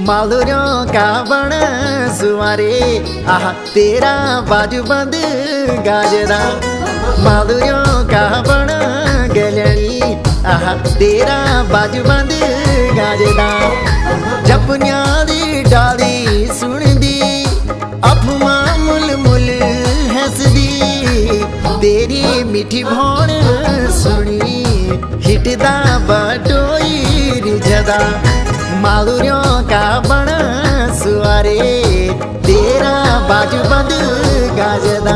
मालूरियों का बण सुमारे आहा तेरा बाजू बंद गाजरा। मालूरियों का बण गलड़ी आहा तेरा बाजू बंद गाजरा। जपनिया दी डाली सुन दी अफमा मुल मुल हंसदी तेरी मीठी भौण सुनी हिटदा बटोई रिझदा। मालूरियों का बण सुआरे तेरा बाजू बंद गाजदा।